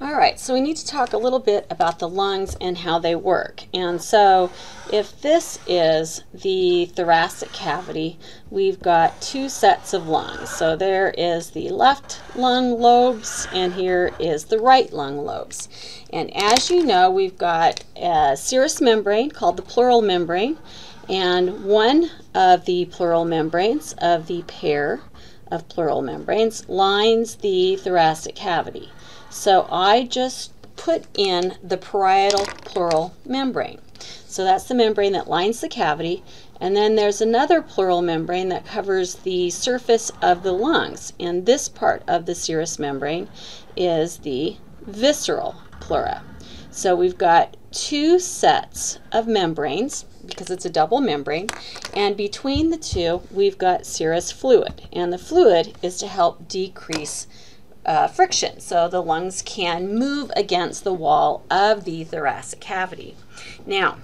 All right, so we need to talk a little bit about the lungs and how they work. And so if this is the thoracic cavity, we've got two sets of lungs. So there is the left lung lobes, and here is the right lung lobes. And as you know, we've got a serous membrane called the pleural membrane, and one of the pleural membranes of the pair of pleural membranes lines the thoracic cavity. So I just put in the parietal pleural membrane. So that's the membrane that lines the cavity, and then there's another pleural membrane that covers the surface of the lungs, and this part of the serous membrane is the visceral pleura. So we've got two sets of membranes because it's a double membrane, and between the two we've got serous fluid, and the fluid is to help decrease friction so the lungs can move against the wall of the thoracic cavity. Now,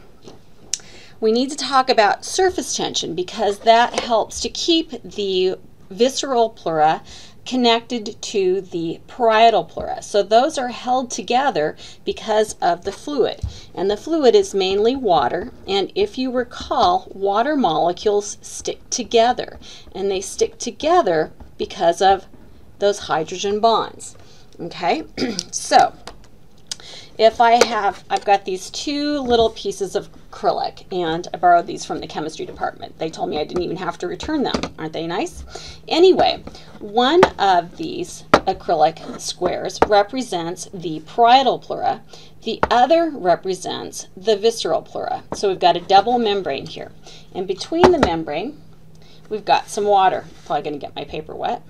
we need to talk about surface tension because that helps to keep the visceral pleura connected to the parietal pleura. So those are held together because of the fluid. And the fluid is mainly water, and if you recall, water molecules stick together, and they stick together because of those hydrogen bonds. Okay, so if I've got these two little pieces of acrylic, and I borrowed these from the chemistry department. They told me I didn't even have to return them. Aren't they nice? Anyway, one of these acrylic squares represents the parietal pleura. The other represents the visceral pleura. So we've got a double membrane here. And between the membrane, we've got some water. Probably going to get my paper wet.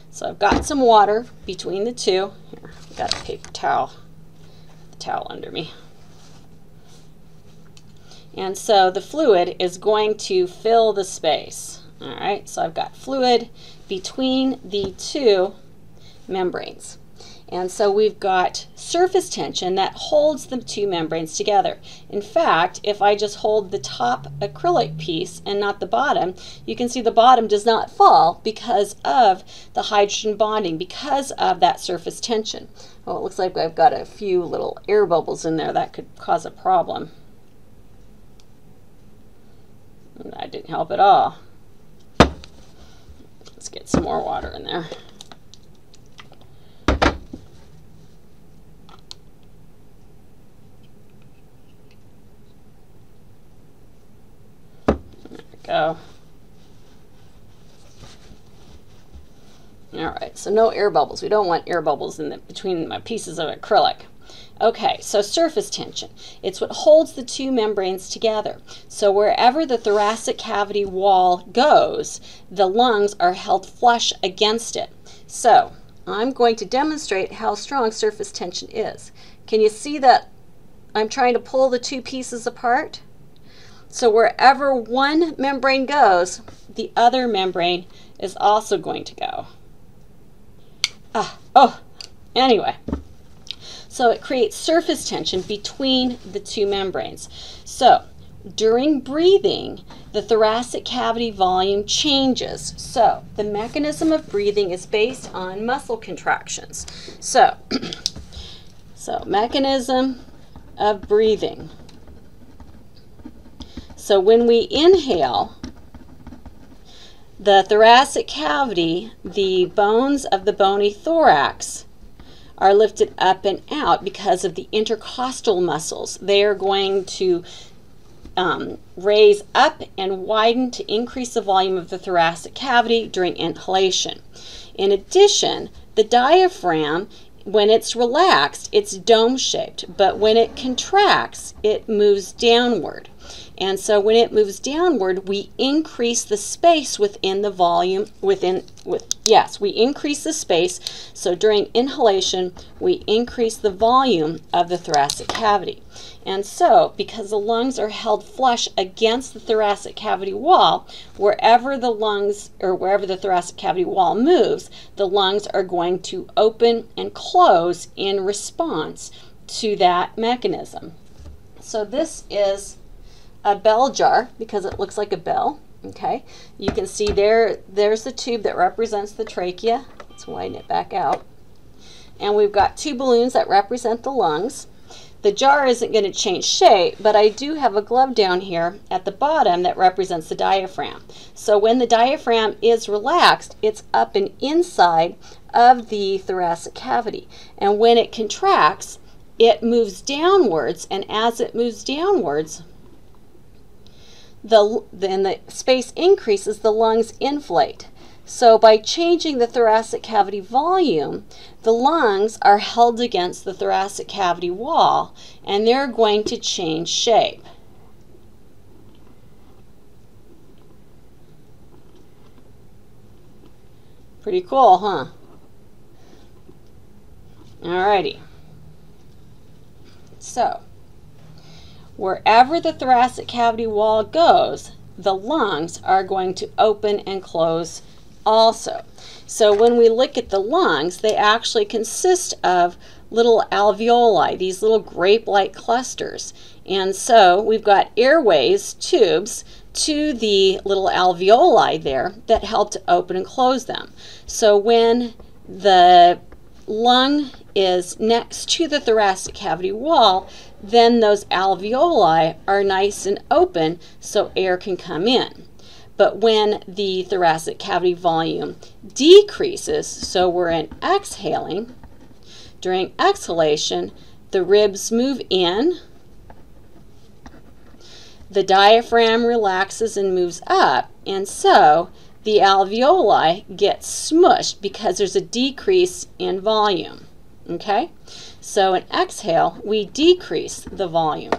So I've got some water between the two. Here, I've got a paper towel, the towel under me. And so the fluid is going to fill the space. All right, so I've got fluid between the two membranes. And so we've got surface tension that holds the two membranes together. In fact, if I just hold the top acrylic piece and not the bottom, you can see the bottom does not fall because of the hydrogen bonding, because of that surface tension. Oh, it looks like I've got a few little air bubbles in there that could cause a problem. And that didn't help at all. Let's get some more water in there. Go. All right, so no air bubbles. We don't want air bubbles in between my pieces of acrylic. Okay, so surface tension. It's what holds the two membranes together. So wherever the thoracic cavity wall goes, the lungs are held flush against it. So I'm going to demonstrate how strong surface tension is. Can you see that I'm trying to pull the two pieces apart? So wherever one membrane goes, the other membrane is also going to go. Anyway. So it creates surface tension between the two membranes. So during breathing, the thoracic cavity volume changes. So the mechanism of breathing is based on muscle contractions. So mechanism of breathing. So when we inhale, the thoracic cavity, the bones of the bony thorax are lifted up and out because of the intercostal muscles. They are going to raise up and widen to increase the volume of the thoracic cavity during inhalation. In addition, the diaphragm, when it's relaxed, it's dome-shaped, but when it contracts, it moves downward. And so when it moves downward, we increase the space within the volume, we increase the space. So during inhalation, we increase the volume of the thoracic cavity. And so, because the lungs are held flush against the thoracic cavity wall, wherever the thoracic cavity wall moves, the lungs are going to open and close in response to that mechanism. So this is a bell jar because it looks like a bell. Okay, you can see there's the tube that represents the trachea. Let's widen it back out. and we've got two balloons that represent the lungs. The jar isn't going to change shape, but I do have a glove down here at the bottom that represents the diaphragm. So when the diaphragm is relaxed, it's up and inside of the thoracic cavity. And when it contracts, it moves downwards, and as it moves downwards, then the space increases, the lungs inflate. So by changing the thoracic cavity volume, the lungs are held against the thoracic cavity wall, and they're going to change shape. Pretty cool, huh? Alrighty. So, wherever the thoracic cavity wall goes, the lungs are going to open and close also. So when we look at the lungs, they actually consist of little alveoli, these little grape-like clusters. And so we've got airways, tubes, to the little alveoli there that help to open and close them. So when the lung is next to the thoracic cavity wall, then those alveoli are nice and open so air can come in. But when the thoracic cavity volume decreases, so we're in exhaling, during exhalation, the ribs move in, the diaphragm relaxes and moves up, and so the alveoli get smushed because there's a decrease in volume. Okay? So in exhale, we decrease the volume.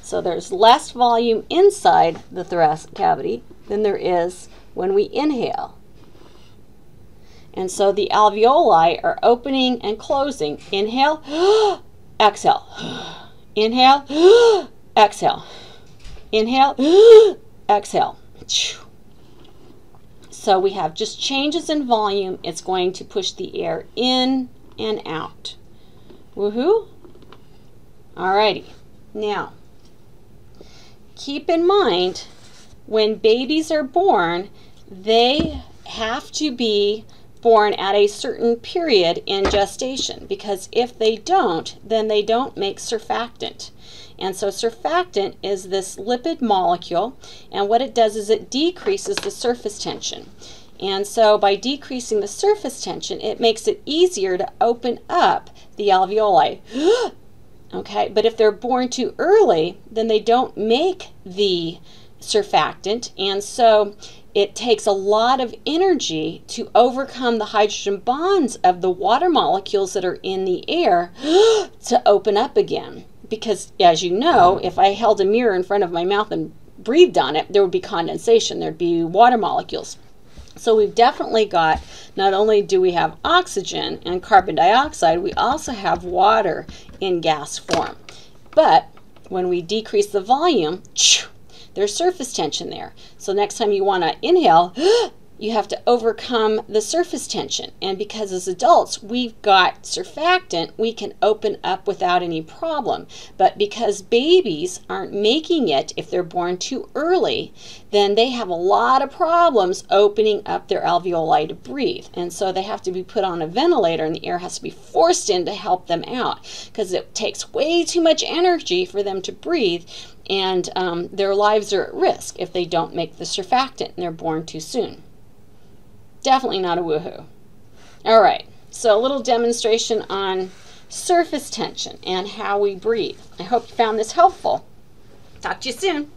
So there's less volume inside the thoracic cavity than there is when we inhale. And so the alveoli are opening and closing. Inhale, exhale. Inhale, exhale. Inhale, exhale. So we have just changes in volume. It's going to push the air in and out. Woohoo! Alrighty. Now, keep in mind, when babies are born, they have to be born at a certain period in gestation, because if they don't, then they don't make surfactant. And so surfactant is this lipid molecule, and what it does is it decreases the surface tension. And so by decreasing the surface tension, it makes it easier to open up the alveoli. Okay, but if they're born too early, then they don't make the surfactant, and so it takes a lot of energy to overcome the hydrogen bonds of the water molecules that are in the air to open up again. Because, as you know, if I held a mirror in front of my mouth and breathed on it, there would be condensation, there'd be water molecules. So we've definitely got, not only do we have oxygen and carbon dioxide, we also have water in gas form. But when we decrease the volume, there's surface tension there. So next time you want to inhale, you have to overcome the surface tension. And because as adults we've got surfactant, we can open up without any problem. But because babies aren't making it if they're born too early, then they have a lot of problems opening up their alveoli to breathe. And so they have to be put on a ventilator, and the air has to be forced in to help them out, because it takes way too much energy for them to breathe, and their lives are at risk if they don't make the surfactant and they're born too soon. Definitely not a woohoo. All right, so a little demonstration on surface tension and how we breathe. I hope you found this helpful. Talk to you soon.